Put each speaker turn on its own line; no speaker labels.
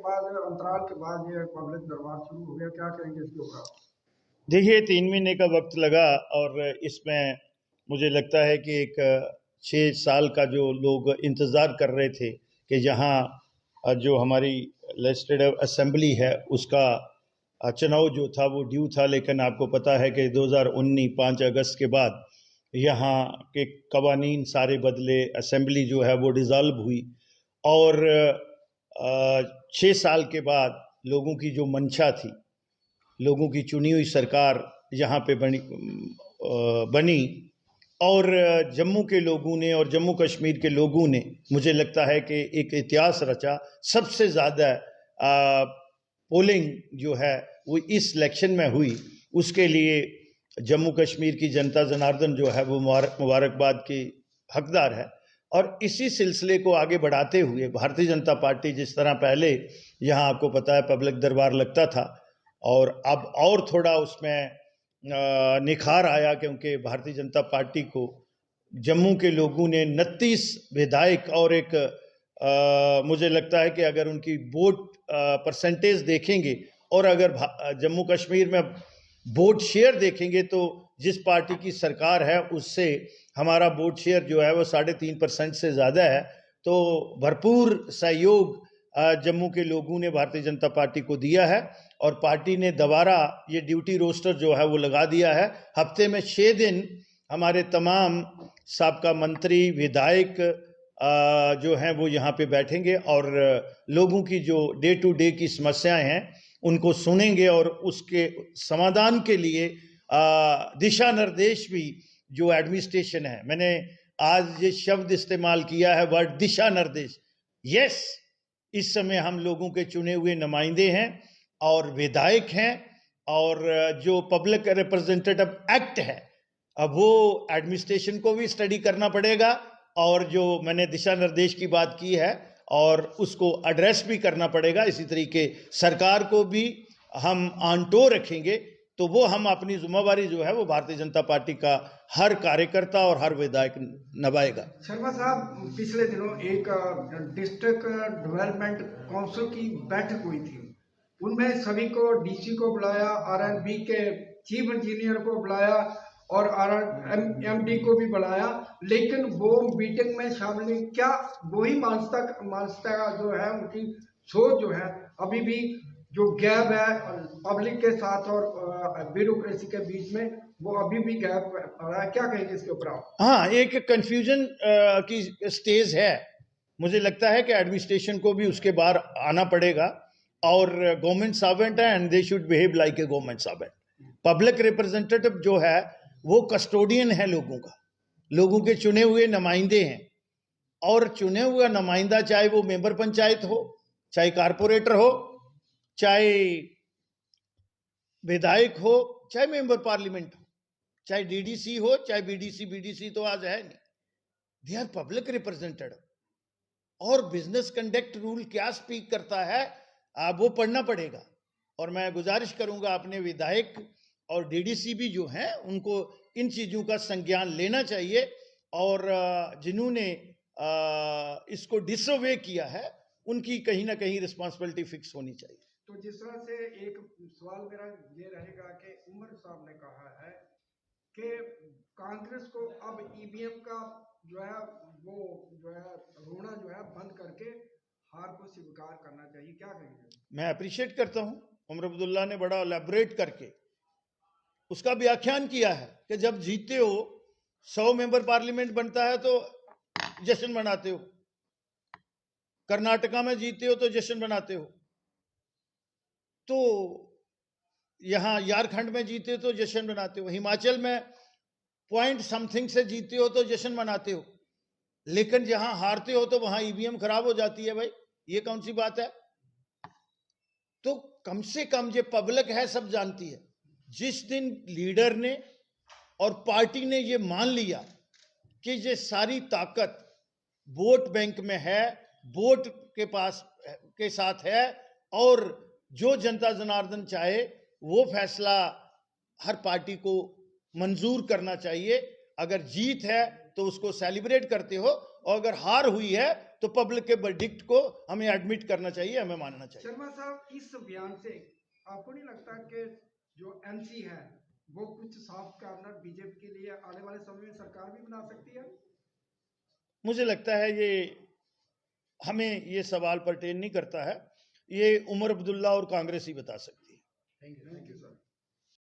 बाद अंतराल के बाद ये पब्लिक दरबार शुरू हो गया, क्या कहेंगे इसके ऊपर?
देखिए, 3 महीने का वक्त लगा और इसमें मुझे लगता है कि एक 6 साल का जो लोग इंतज़ार कर रहे थे कि जहाँ जो हमारी लेजिस्लेटिव असेंबली है उसका चुनाव जो था वो ड्यू था, लेकिन आपको पता है कि 2019 5 अगस्त के बाद यहाँ के कवानीन सारे बदले, असेंबली जो है वो डिज़ाल्व हुई और 6 साल के बाद लोगों की जो मंशा थी, लोगों की चुनी हुई सरकार यहाँ पे बनी और जम्मू के लोगों ने और जम्मू कश्मीर के लोगों ने, मुझे लगता है कि एक इतिहास रचा। सबसे ज़्यादा पोलिंग जो है वो इस इलेक्शन में हुई, उसके लिए जम्मू कश्मीर की जनता जनार्दन जो है वो मुबारकबाद की हकदार है। और इसी सिलसिले को आगे बढ़ाते हुए भारतीय जनता पार्टी, जिस तरह पहले यहाँ आपको पता है पब्लिक दरबार लगता था और अब और थोड़ा उसमें निखार आया, क्योंकि भारतीय जनता पार्टी को जम्मू के लोगों ने 29 विधायक और एक मुझे लगता है कि अगर उनकी वोट परसेंटेज देखेंगे और अगर जम्मू कश्मीर में वोट शेयर देखेंगे तो जिस पार्टी की सरकार है उससे हमारा वोट शेयर जो है वो 3.5% से ज़्यादा है। तो भरपूर सहयोग जम्मू के लोगों ने भारतीय जनता पार्टी को दिया है और पार्टी ने दोबारा ये ड्यूटी रोस्टर जो है वो लगा दिया है। हफ्ते में 6 दिन हमारे तमाम साबका मंत्री, विधायक जो हैं वो यहाँ पे बैठेंगे और लोगों की जो डे टू डे की समस्याएं हैं उनको सुनेंगे और उसके समाधान के लिए दिशा निर्देश भी जो एडमिनिस्ट्रेशन है, मैंने आज ये शब्द इस्तेमाल किया है, वर्ड दिशा निर्देश। यस, इस समय हम लोगों के चुने हुए नुमाइंदे हैं और विधायक हैं और जो पब्लिक रिप्रेजेंटेटिव एक्ट है अब वो एडमिनिस्ट्रेशन को भी स्टडी करना पड़ेगा और जो मैंने दिशा निर्देश की बात की है और उसको एड्रेस भी करना पड़ेगा। इसी तरीके सरकार को भी हम ऑन टो रखेंगे, तो वो हम अपनी जिम्मेवारी जो है वो भारतीय जनता पार्टी का हर कार्यकर्ता और हर विधायक निभाएगा।
शर्मा साहब, पिछले दिनों एक डिस्ट्रिक्ट डेवलपमेंट काउंसिल की बैठक हुई थी, उनमें सभी को, डीसी को बुलाया, आरएनबी के चीफ इंजीनियर को बुलाया और एमडी को भी बुलाया, लेकिन वो मीटिंग में शामिल नहीं। क्या वही मानसिकता जो है, उनकी सोच जो है, अभी भी जो गैप है पब्लिक के साथ और ब्यूरोक्रेसी के बीच में, वो अभी भी गैप रहा है, क्या कहेंगे इसके ऊपर आप?
हाँ, एक कंफ्यूजन की स्टेज है। मुझे लगता है कि एडमिनिस्ट्रेशन को भी उसके बाहर आना पड़ेगा और गवर्नमेंट सर्वेंट है and they should behave like a government servant. Public representative जो है वो कस्टोडियन है लोगों का, लोगों के चुने हुए नुमाइंदे हैं और चुने हुआ नुमाइंदा चाहे वो मेंबर पंचायत हो, चाहे कारपोरेटर हो, चाहे विधायक हो, चाहे मेंबर पार्लियामेंट हो, चाहे डीडीसी हो, चाहे बीडीसी तो आज है नहीं, दे आर पब्लिक रिप्रेजेंटेटिव। और बिजनेस कंडक्ट रूल क्या स्पीक करता है वो पढ़ना पड़ेगा और मैं गुजारिश करूंगा अपने विधायक और डीडीसी भी जो हैं उनको इन चीजों का संज्ञान लेना चाहिए और जिन्होंने इसको डिसोवे किया है उनकी कहीं ना कहीं रिस्पांसिबिलिटी फिक्स होनी चाहिए।
तो जिस तरह से एक सवाल मेरा ये रहेगा कि उमर साहब ने कहा है कि कांग्रेस को अब ईवीएम का जो है वो जो है रोना जो है बंद करके हार को स्वीकार करना चाहिए, क्या कहेंगे?
मैं अप्रिशिएट करता हूं, उमर अब्दुल्ला ने बड़ा एलैबोरेट करके उसका व्याख्यान किया है कि जब जीतते हो 100 मेंबर पार्लियामेंट बनता है तो जश्न मनाते हो, कर्नाटका में जीतते हो तो जश्न मनाते हो, तो यहां झारखंड में जीते हो तो जश्न मनाते हो, हिमाचल में पॉइंट समथिंग से जीतते हो तो जश्न मनाते हो, लेकिन जहां हारते हो तो वहां ईवीएम खराब हो जाती है। भाई ये कौन सी बात है? तो कम से कम ये पब्लिक है, सब जानती है। जिस दिन लीडर ने और पार्टी ने ये मान लिया कि ये सारी ताकत वोट बैंक में है, वोट के पास के साथ है और जो जनता जनार्दन चाहे वो फैसला हर पार्टी को मंजूर करना चाहिए। अगर जीत है तो उसको सेलिब्रेट करते हो और अगर हार हुई है तो पब्लिक के वर्डिक्ट को हमें एडमिट करना चाहिए, हमें मानना चाहिए।
शर्मा साहब, इस बयान से आपको नहीं लगता कि जो एमसी है वो कुछ सॉफ्ट कॉर्नर बीजेपी के लिए आने वाले समय में सरकार भी बना सकती है?
मुझे लगता है ये हमें ये सवाल पर्टेन नहीं करता है, ये उमर अब्दुल्ला और कांग्रेस ही बता सकती है।
Thank you sir.